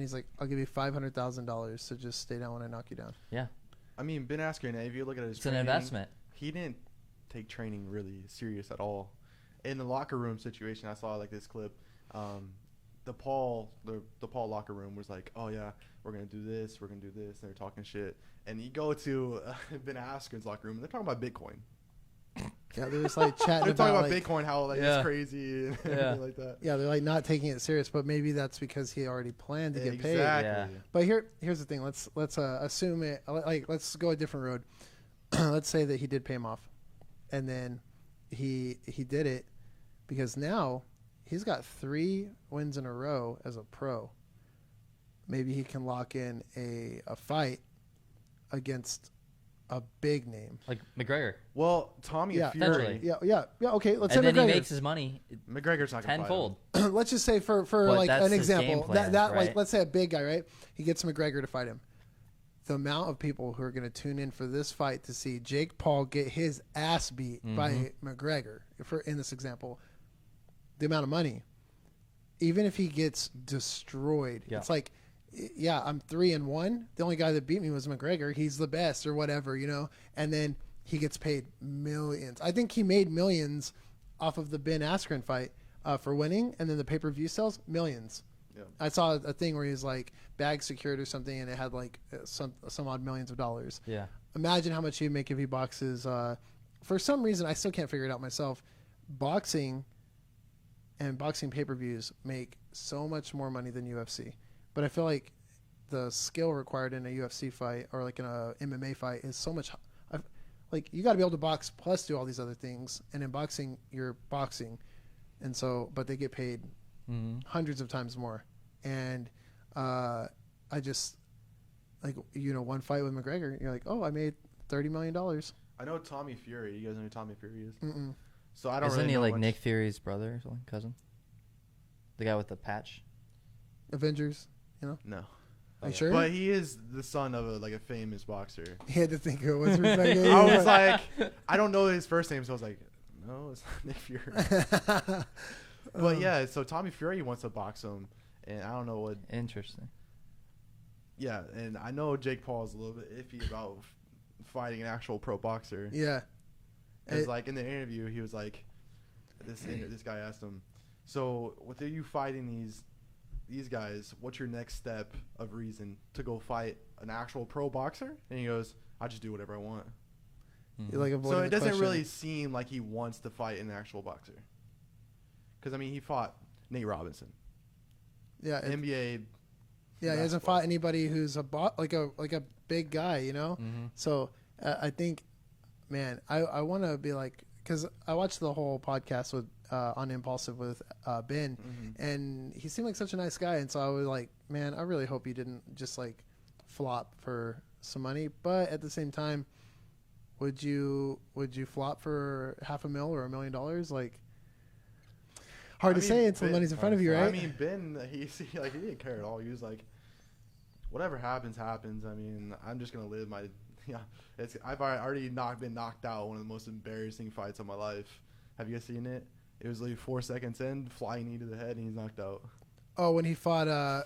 he's like, I'll give you $500,000 to just stay down when I knock you down. Yeah. I mean, Ben Askren, if you look at his It's an training, investment. he didn't take training really serious at all. In the locker room situation, I saw like this clip. The Paul locker room was like, oh yeah, we're gonna do this, and they're talking shit. And you go to Ben Askren's locker room, and they're talking about Bitcoin. Yeah, they're just like chatting They're talking about like, Bitcoin, how like Yeah. it's crazy and Yeah. everything like that. Yeah, they're like not taking it serious, but maybe that's because he already planned to get paid. Exactly. Yeah. But here's the thing. Let's assume it. Like let's go a different road. Let's say that he did pay him off, and then he did it because now he's got 3 wins in a row as a pro. Maybe he can lock in a fight against a big name. Like McGregor. Well, Tommy Yeah. Fury, Potentially. Yeah. Okay, let's And say then he McGregor. makes his money McGregor's not gonna tenfold. Let's just say for But like that's an his game example plan, that right? like let's say a big guy, right? He gets McGregor to fight him. The amount of people who are going to tune in for this fight to see Jake Paul get his ass beat by McGregor, in this example, the amount of money, even if he gets destroyed, it's like, yeah, I'm 3-1. The only guy that beat me was McGregor. He's the best or whatever, you know. And then he gets paid millions. I think he made millions off of the Ben Askren fight for winning, and then the pay-per-view sales, millions. Yeah. I saw a thing where he's like bag secured or something, and it had like some odd millions of dollars. Yeah. Imagine how much he'd make if he boxes. For some reason, I still can't figure it out myself. Boxing and boxing pay-per-views make so much more money than UFC. But I feel like the skill required in a UFC fight or like in a MMA fight is so much. Like you got to be able to box plus do all these other things. And in boxing, you're boxing, and so but they get paid hundreds of times more. And I just like one fight with McGregor, you're like, oh, I made $30 million. I know Tommy Fury. You guys know who Tommy Fury is? Mm-mm. So I don't Isn't really he know like much. Nick Fury's brother or something? Cousin? The guy with the patch? Avengers, No. Are you sure? But he is the son of a famous boxer. He had to think it was respected. I was like, I don't know his first name, so I was like, no, it's not Nick Fury. But yeah, so Tommy Fury wants to box him, and I don't know what. Interesting. Yeah, and I know Jake Paul is a little bit iffy about fighting an actual pro boxer. Yeah. Because like in the interview, he was like, this guy asked him, so with you fighting these guys, what's your next step of reason to go fight an actual pro boxer? And he goes, I just do whatever I want. You like So avoiding it the doesn't question. really seem like he wants to fight an actual boxer. Because I mean, he fought Nate Robinson, Yeah. NBA. Yeah, he hasn't basketball. fought anybody who's like a big guy, So I think, man, I want to be like, because I watched the whole podcast with on Impulsive with Ben, and he seemed like such a nice guy, and so I was like, man, I really hope he didn't just like flop for some money. But at the same time, would you flop for $500,000 or $1 million? Like, hard to say until the money's in front of you, right? I mean, Ben, he didn't care at all. He was like, whatever happens, happens. I mean, I'm just gonna live my. Yeah, I've already been knocked out. One of the most embarrassing fights of my life. Have you guys seen it? It was like 4 seconds in, flying knee to the head, and he's knocked out. Oh, when he fought the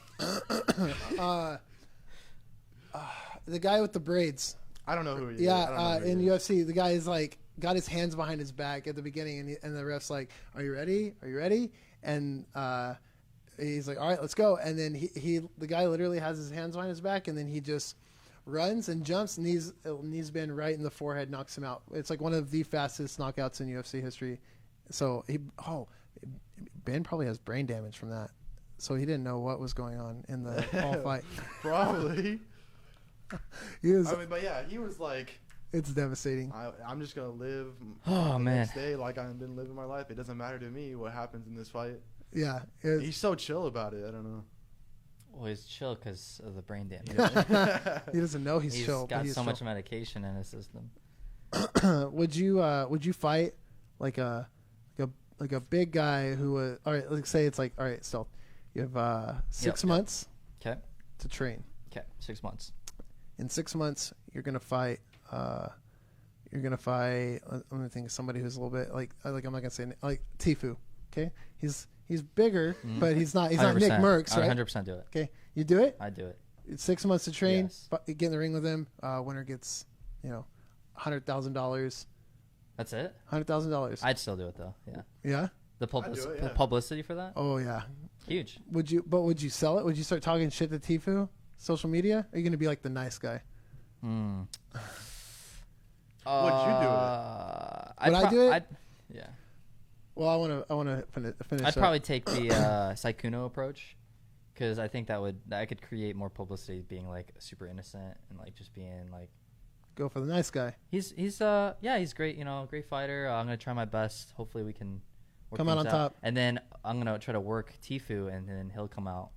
guy with the braids. I don't know who he is. I Yeah, don't know who in he is. UFC, the guy is like got his hands behind his back at the beginning, and the ref's like, "Are you ready? Are you ready?" And he's like, "All right, let's go." And then the guy literally has his hands behind his back, and then he just runs and jumps, knees Ben right in the forehead, knocks him out. It's like one of the fastest knockouts in UFC history. So Ben probably has brain damage from that. So he didn't know what was going on in the whole fight. Probably. He was, I mean, but yeah, he was like, It's devastating. I'm just gonna live Oh, the man. next day like I've been living my life. It doesn't matter to me what happens in this fight. Yeah. He's so chill about it. I don't know. Well, he's chill because of the brain damage. He doesn't know he's chill. Got but he's so chill. much medication in his system. Would you fight like a big guy who all right, let's say it's like, all right, Stealth, you have 6 months Okay. to train. Okay. 6 months. In 6 months you're gonna fight let me think of somebody who's a little bit like I'm not gonna say like Tfue. Okay, he's bigger, but he's not Nick 100%. Merckx, right? I'd 100% do it. Okay, you do it. I'd do it. It's 6 months to train. Yes. But get in the ring with him. Winner gets $100,000. That's it? $100,000. I'd still do it though. Yeah. Yeah. The I'd do it, yeah. publicity for that? Oh yeah. Huge. Would you sell it? Would you start talking shit to Tfue? Social media? Are you gonna be like the nice guy? Hmm. Would you do it? Would I do it? Yeah. Well, I want to finish. I'd up. probably take the Saikuno approach because I think that could create more publicity being like super innocent and like just being like go for the nice guy. he's great, great fighter. I'm gonna try my best. Hopefully we can Come out on top. And then I'm gonna try to work Tfue, and then he'll come out,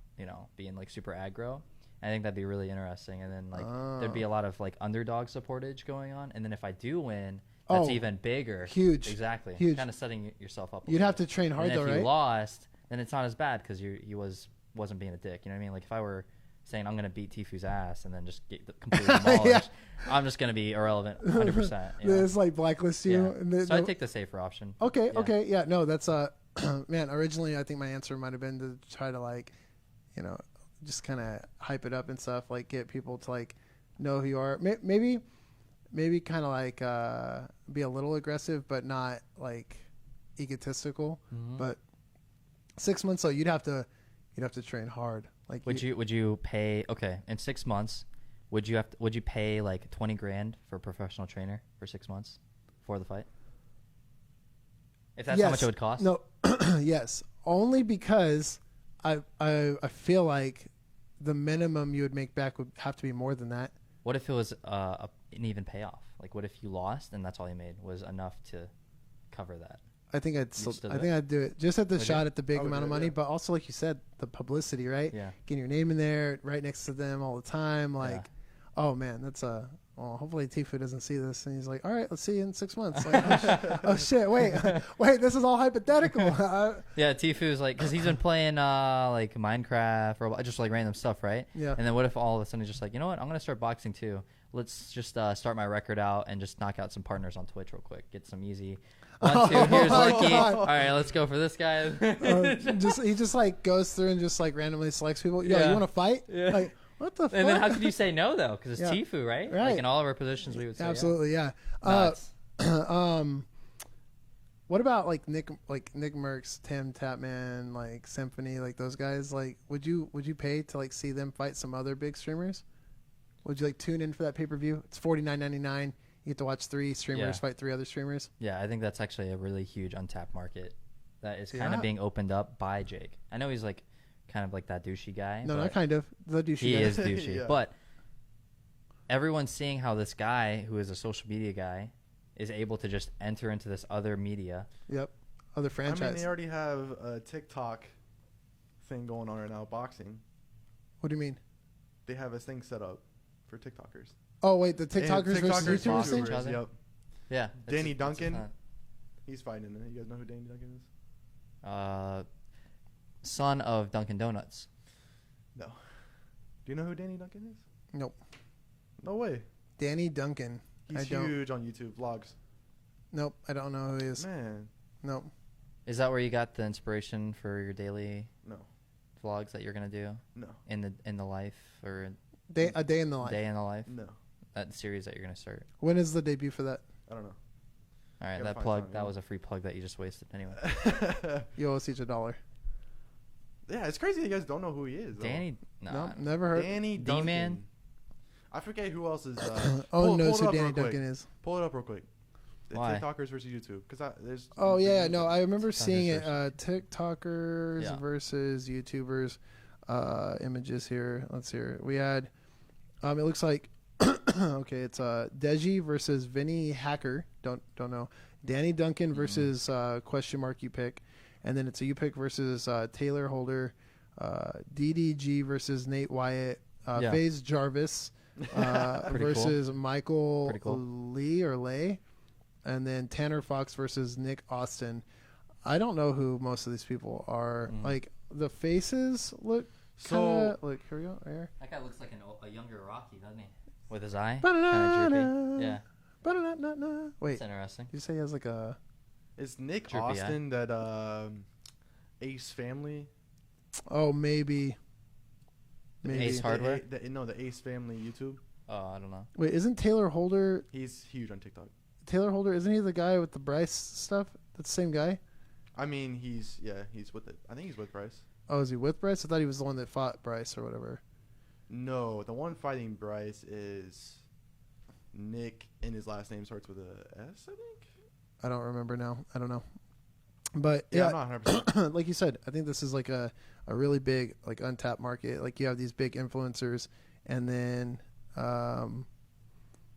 being like super aggro. I think that'd be really interesting. And then like there'd be a lot of like underdog supportage going on. And then if I do win, that's even bigger. Huge. Exactly. Huge. Kind of setting yourself up. You'd have to train hard and though, if right? you lost, then it's not as bad because you wasn't being a dick. You know what I mean? Like if I were saying I'm gonna beat Tfue's ass and then just get completely demolished, Yeah. I'm just gonna be irrelevant, 100%. It's like blacklist you. Yeah. And So I take the safer option. Okay. Yeah. Okay. Yeah. No, that's man. Originally, I think my answer might have been to try to like, just kind of hype it up and stuff, like get people to like know who you are. Maybe kind of like be a little aggressive, but not like egotistical. Mhm. But 6 months though, you'd have to train hard. Like Would you pay? Okay, in 6 months, would you pay like 20 grand for a professional trainer for 6 months for the fight? If that's how much it would cost? No, yes, only because I feel like the minimum you would make back would have to be more than that. What if it was an even payoff? Like, what if you lost and that's all you made was enough to cover that? I think I'd still do I'd do it just at the Would shot you? at the big I would amount do of it, money, yeah. but also like you said, the publicity, right? Yeah. Getting your name in there, right next to them all the time, like, Yeah. oh man, that's well, hopefully Tfue doesn't see this and he's like, all right, let's see you in 6 months. Like, oh shit, wait, this is all hypothetical. Yeah, Tfue's like, because he's been playing like Minecraft or just like random stuff, right? Yeah. And then what if all of a sudden he's just like, you know what? I'm gonna start boxing too. Let's just start my record out and just knock out some partners on Twitch real quick. Get some easy. 1, 2, here's my Lucky. God. All right, let's go for this guy. He just like goes through and just like randomly selects people. Yo, Yeah. you want to fight? Yeah. Like, what the fuck? And then how could you say no though? Because it's Yeah. Tfue, right? Right. Like in all of our positions, we would say Absolutely, yeah. Yeah. What about like Nick Merckx, Tim Tapman, like Symphony, like those guys? Like, would you pay to like see them fight some other big streamers? Would you like tune in for that pay-per-view? It's $49.99. You get to watch 3 streamers fight 3 other streamers. Yeah, I think that's actually a really huge untapped market that is kind Yeah. of being opened up by Jake. I know he's like kind of like that douchey guy. No, but not kind of. The douchey He guy. is douchey. Yeah. But everyone's seeing how this guy, who is a social media guy, is able to just enter into this other media. Yep. Other I franchise. mean, they already have a TikTok thing going on right now, boxing. What do you mean? They have a thing set up for TikTokers. Oh wait, the TikTokers versus YouTubers box thing? each other? Yep. Yeah. Danny Duncan. fun. He's fighting in it. You guys know who Danny Duncan is? Son of Dunkin' Donuts. No. Do you know who Danny Duncan is? Nope. No way. Danny Duncan. He's I don't. huge on YouTube vlogs. Nope. I don't know who he is. Man, Nope. Is that where you got the inspiration for your daily no, vlogs that you're gonna do no, in the life or A day in the life. day in the life? no. That series that you're gonna start. When is the debut for that? I don't know. All right, Gotta that find plug. something, That yeah. was a free plug that you just wasted. Anyway, You owe us each $1. Yeah, it's crazy you guys don't know who he is. Though. Danny. Nah, No, never heard. Danny D-Man? Duncan. I forget who else is. Owen knows pull it who up Danny real quick. Duncan is. Pull it up real quick. The Why? TikTokers versus YouTube. Because there's. Oh yeah, no, I remember TikTokers seeing it. versus- TikTokers Yeah. versus YouTubers. Images here. Let's hear. We had. It looks like Okay, it's Deji versus Vinny Hacker. Don't know. Danny Duncan versus question mark you pick, and then it's a you pick versus Taylor Holder, DDG versus Nate Wyatt, FaZe Jarvis versus Michael Lee or Lay, and then Tanner Fox versus Nick Austin. I don't know who most of these people are. Like the faces look. So look, here we go. Right here. That guy looks like a younger Rocky, doesn't he? With his eye. Kind of droopy. Yeah. Wait. That's interesting. You say he has like a. Is Nick Droopy Austin that Ace Family? Oh, maybe. Ace Hardware? The Ace Family YouTube. Oh, I don't know. Wait, isn't Taylor Holder? He's huge on TikTok. Taylor Holder, isn't he the guy with the Bryce stuff? That's the same guy. I mean, he's with it. I think he's with Bryce. Oh, is he with Bryce? I thought he was the one that fought Bryce or whatever. No, the one fighting Bryce is Nick, and his last name starts with a S, I think. I don't remember now. I don't know. But yeah, I'm not 100%. Like you said, I think this is like a really big, like untapped market. Like you have these big influencers, and then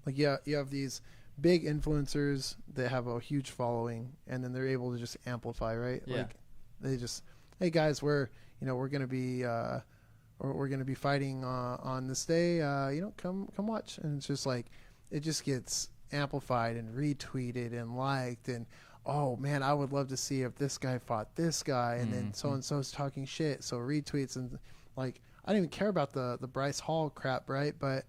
like you have these big influencers that have a huge following, and then they're able to just amplify, right? Yeah. Like they just, hey guys, we're gonna be we're gonna be fighting on this day. Come watch, and it's just like it just gets amplified and retweeted and liked, and oh man, I would love to see if this guy fought this guy, and then so and so's talking shit, so retweets, and like I didn't even care about the Bryce Hall crap, right? But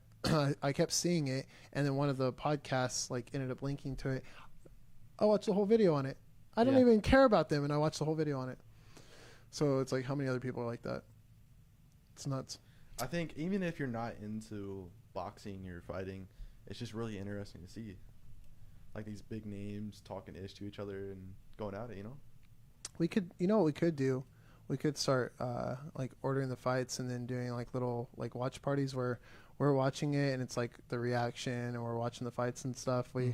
I kept seeing it, and then one of the podcasts like ended up linking to it. I watched the whole video on it. I don't even care about them, and I watched the whole video on it. So it's like, how many other people are like that? It's nuts. I think even if you're not into boxing or fighting, it's just really interesting to see, like these big names talking ish to each other and going at it. We could, what we could do? We could start like ordering the fights and then doing like little like watch parties where we're watching it and it's like the reaction and we're watching the fights and stuff. We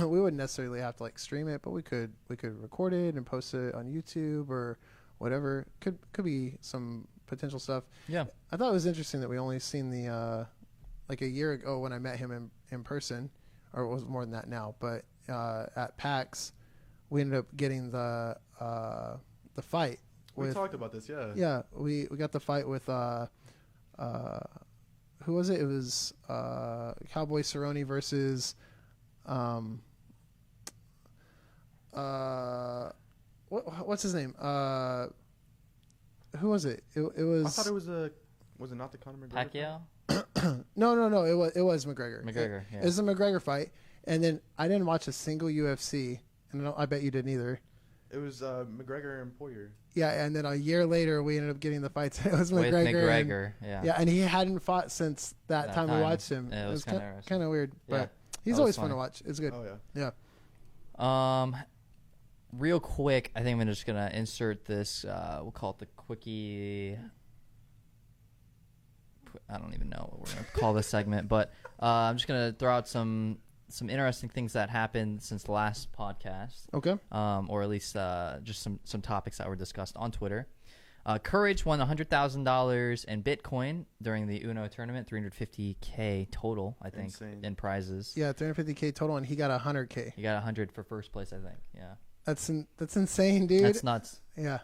we wouldn't necessarily have to like stream it, but we could record it and post it on YouTube or whatever. Could be some potential stuff. Yeah. I thought it was interesting that we only seen the like a year ago when I met him in person, or it was more than that now, but at PAX we ended up getting the fight. We talked about this, yeah. Yeah, we got the fight with who was it? It was Cowboy Cerrone versus what's his name? Who was it? It was. I thought it was was it not the Conor McGregor? Pacquiao? No. It was McGregor. McGregor. It was a McGregor fight, and then I didn't watch a single UFC, and I bet you didn't either. It was McGregor and Poirier. Yeah, and then a year later we ended up getting the fights. It was McGregor. With McGregor, yeah. Yeah, and he hadn't fought since that time we watched him. Yeah, it was kind of weird, Yeah, but he's always fun to watch. It's good. Oh yeah. Yeah. Real quick, I think I'm just gonna insert this. We'll call it the quickie. I don't even know what we're gonna call this segment, but I'm just gonna throw out some interesting things that happened since the last podcast. Okay. Or at least just some topics that were discussed on Twitter. Courage won $100,000 in Bitcoin during the Uno tournament, $350K total, I think, in prizes. Yeah, $350K total, and he got $100K. He got 100 for first place, I think. Yeah. That's insane, dude. That's nuts. Yeah.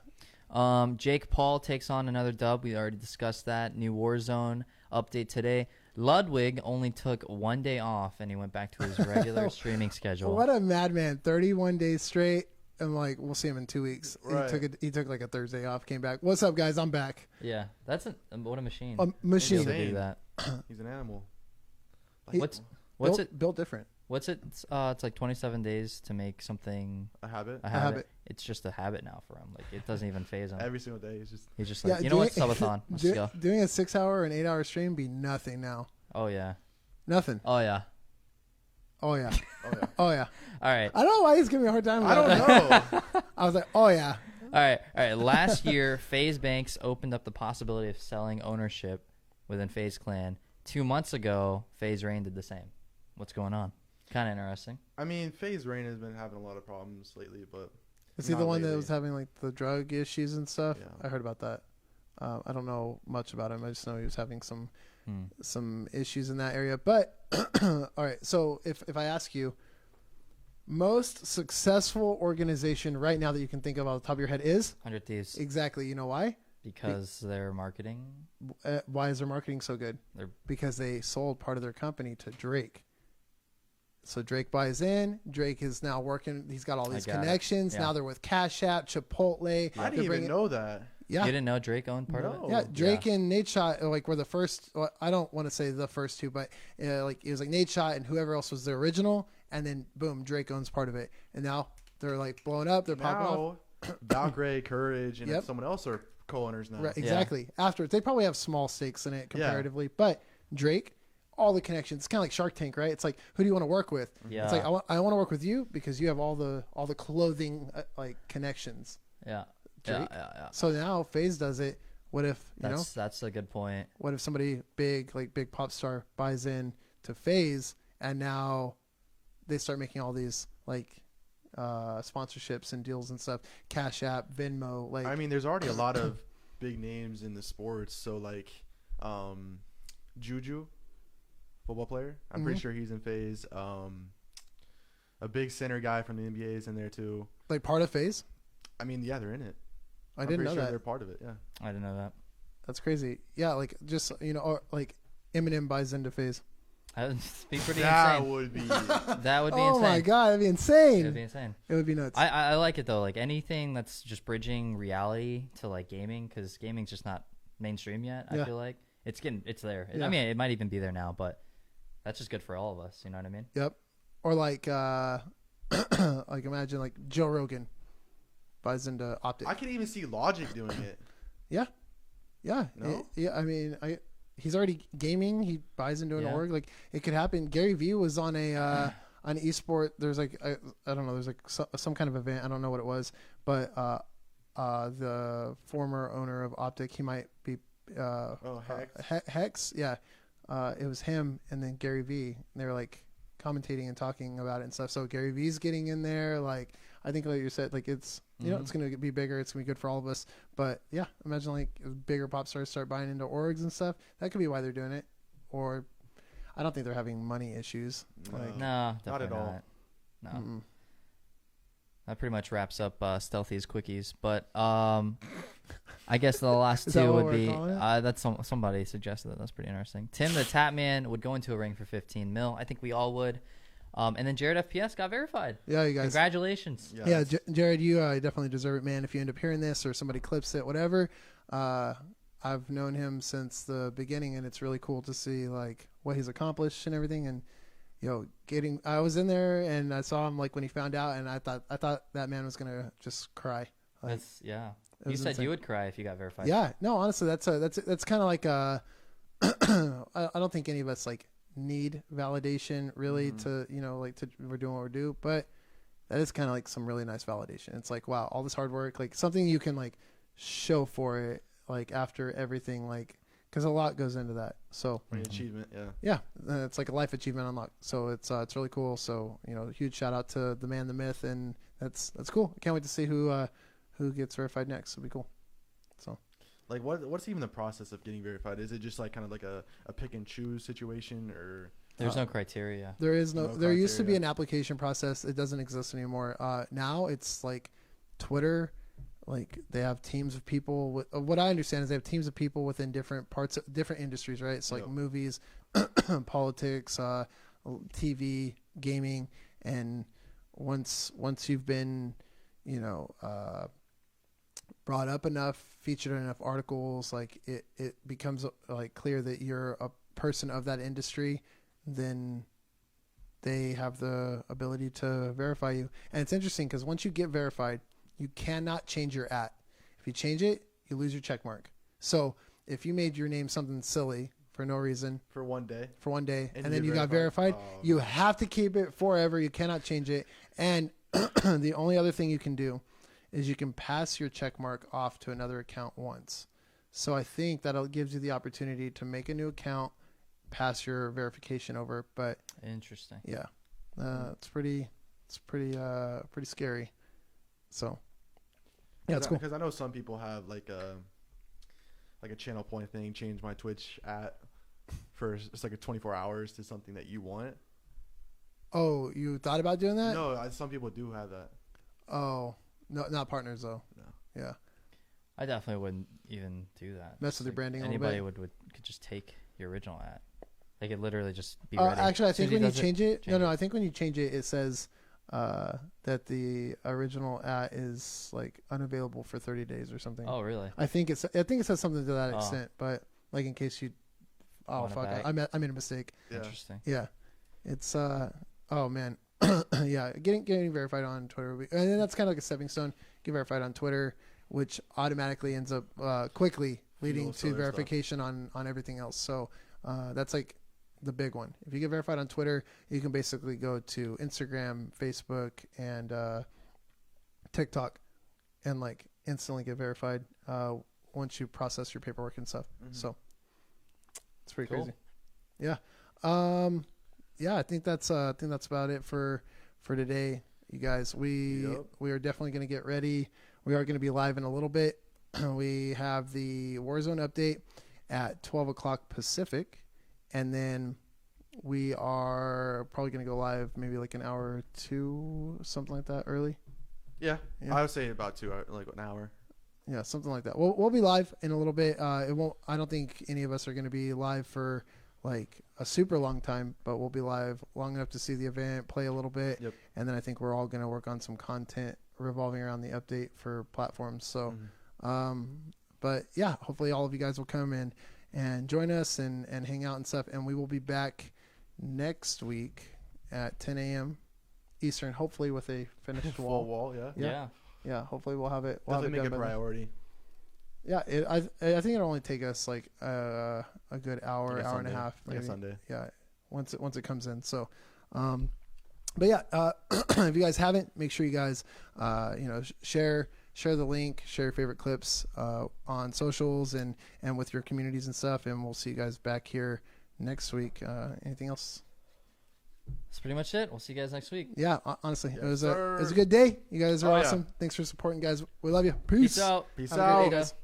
Jake Paul takes on another dub. We already discussed that. New Warzone update today. Ludwig only took 1 day off, and he went back to his regular streaming schedule. What a madman. 31 days straight. I'm like, we'll see him in 2 weeks. Right. He took like a Thursday off, came back. What's up, guys? I'm back. Yeah, that's what a machine. A machine. To do that. He's an animal. What's it? Built different. What's it? It's like 27 days to make something A habit. a habit. It's just a habit now for him. Like it doesn't even phase him. Every single day, He's just like, you know what, subathon. Let's go. Doing a 6 hour or an 8 hour stream be nothing now. Oh yeah. Nothing. Oh yeah. Oh yeah. Oh yeah. Oh yeah. All right. I don't know why he's giving me a hard time. I don't know. I was like, oh yeah. All right. Last year, FaZe Banks opened up the possibility of selling ownership within FaZe Clan. 2 months ago, FaZe Rain did the same. What's going on? Kind of interesting. I mean, FaZe Rain has been having a lot of problems lately, but Is he the one that was having like the drug issues and stuff? Yeah. I heard about that. I don't know much about him. I just know he was having some some issues in that area. But all right, so if I ask you, most successful organization right now that you can think of off the top of your head is 100 Thieves. Exactly. You know why? Because their marketing. Why is their marketing so good? Because they sold part of their company to Drake. So Drake buys in. Drake is now working. He's got all these connections. Yeah. Now they're with Cash App, Chipotle. I didn't even know that. Yeah. You didn't know Drake owned part of it? Yeah, Drake and Nate Shot were the first. Well, I don't want to say the first two, but it was like Nate Shot and whoever else was the original, and then boom, Drake owns part of it, and now they're like blowing up. They're popping off. Valkyrie, Courage, and someone else are co-owners now. Right, exactly. Yeah. Afterwards, they probably have small stakes in it comparatively, but Drake, all the connections. It's kind of like Shark Tank, right? It's like, who do you want to work with? Yeah. It's like I want to work with you because you have all the clothing connections. Yeah. Drake. Yeah. So now FaZe does it. What if that's a good point. What if somebody big pop star buys in to FaZe and now they start making all these sponsorships and deals and stuff? Cash App, Venmo, I mean, there's already a lot of big names in the sports. So Juju, football player. I'm pretty sure he's in FaZe. A big center guy from the NBA is in there too. Part of FaZe? I mean, yeah, they're in it. I didn't know that. They're part of it. Yeah, I didn't know that. That's crazy. Yeah, Eminem buys into FaZe. That would be pretty that insane. Would be. That would be insane. Oh my god, that'd be insane. It would be insane. It would be nuts. I like it though. Anything that's just bridging reality to gaming, because gaming's just not mainstream yet. I feel like it's there. Yeah. I mean, it might even be there now, but that's just good for all of us. You know what I mean? Yep. Or imagine Joe Rogan buys into Optic. I can even see Logic doing it. Yeah. No? I mean, he's already gaming. He buys into an org. It could happen. Gary Vee was on an esport. There's I don't know. There's some kind of event. I don't know what it was, but the former owner of Optic, he might be Hex. Yeah. It was him and then Gary Vee. They were commentating and talking about it and stuff. So Gary Vee's getting in there. I think like you said, it's it's going to be bigger. It's going to be good for all of us. But yeah, imagine bigger pop stars start buying into orgs and stuff. That could be why they're doing it. Or I don't think they're having money issues. No, not at all. No. Mm-mm. That pretty much wraps up Stealthy's quickies. But I guess the last two would be that's somebody suggested that. That's pretty interesting. Tim the Tapman would go into a ring for 15 mil. I think we all would. And then Jared FPS got verified. Yeah, you guys. Congratulations. Yes. Yeah, Jared, you definitely deserve it, man. If you end up hearing this or somebody clips it, whatever. I've known him since the beginning, and it's really cool to see what he's accomplished and everything. And I was in there and I saw him when he found out, and I thought that man was gonna just cry. You said you would cry if you got verified. Yeah, no, honestly, that's kind of I don't think any of us need validation really to we're doing what we do, but that is kind of some really nice validation. It's wow, all this hard work, something you can show for it after everything, because a lot goes into that. So achievement, it's a life achievement unlock. So it's really cool. So huge shout out to the man, the myth, and that's cool. I can't wait to see who gets verified next. It'll be cool. So what's even the process of getting verified? Is it just kind of a pick and choose situation, or there's no criteria? There is no there used to be an application process. It doesn't exist anymore. Now it's Twitter. They have teams of people. What I understand is they have teams of people within different parts of different industries, right? It's movies, politics, TV, gaming, and once you've been, brought up enough, featured in enough articles, it becomes clear that you're a person of that industry, then they have the ability to verify you. And it's interesting because once you get verified, you cannot change your @. If you change it, you lose your check mark. So if you made your name something silly for no reason for one day, and then you got verified, you have to keep it forever. You cannot change it. And the only other thing you can do is you can pass your check mark off to another account once. So I think that gives you the opportunity to make a new account, pass your verification over. But interesting. Yeah, it's pretty scary. So yeah, it's cool. Because I know some people have a channel point thing, change my Twitch @ for it's like a 24 hours to something that you want. Oh, you thought about doing that? No, some people do have that. Oh, no, not partners though. No. Yeah. I definitely wouldn't even do that. Mess with your branding a little Anybody bit. could just take your original ad. They could literally just be ready. Actually, I As soon think as he when you does change it, change it. I think when you change it, it says that the original ad is like unavailable for 30 days or something. Oh, really? I think it says something to that Oh. extent, but like in case you, oh Want it fuck, back? I made a mistake. Yeah. Interesting. Yeah, it's oh man, yeah, getting verified on Twitter, and then that's kind of like a stepping stone. Get verified on Twitter, which automatically ends up quickly leading Fuels to other verification on everything else. So that's like the big one. If you get verified on Twitter, you can basically go to Instagram, Facebook, and TikTok, and like instantly get verified once you process your paperwork and stuff. Mhm. So it's pretty Cool. crazy. Yeah. Yeah, I think that's about it for today, you guys. We are definitely going to get ready. We are going to be live in a little bit. We have the Warzone update at 12 o'clock Pacific, and then we are probably going to go live maybe like an hour or two, something like that, early. Yeah. Yeah. I would say about 2 hours, like an hour. Yeah, something like that. We'll be live in a little bit. It won't. I don't think any of us are going to be live for like a super long time, but we'll be live long enough to see the event, play a little bit, Yep. and then I think we're all going to work on some content revolving around the update for platforms. So, but yeah, hopefully all of you guys will come in and join us and hang out and stuff. And we will be back next week at 10 a.m. Eastern, hopefully with a finished Full wall. wall, yeah. Yeah. Yeah, hopefully we'll have it. We'll have Definitely make done it by then. priority. Yeah, I think it'll only take us like a good hour, Like a hour and a Sunday. half, Like maybe. a Sunday. Yeah, once it comes in. So, but yeah, if you guys haven't, make sure you guys, share the link, share your favorite clips on socials and with your communities and stuff. And we'll see you guys back here next week. Anything else? That's pretty much it. We'll see you guys next week. Yeah, honestly, Yes, it was sir. a good day. You guys are Oh, yeah. awesome. Thanks for supporting, guys. We love you. Peace out. Peace Have a great out. day, guys.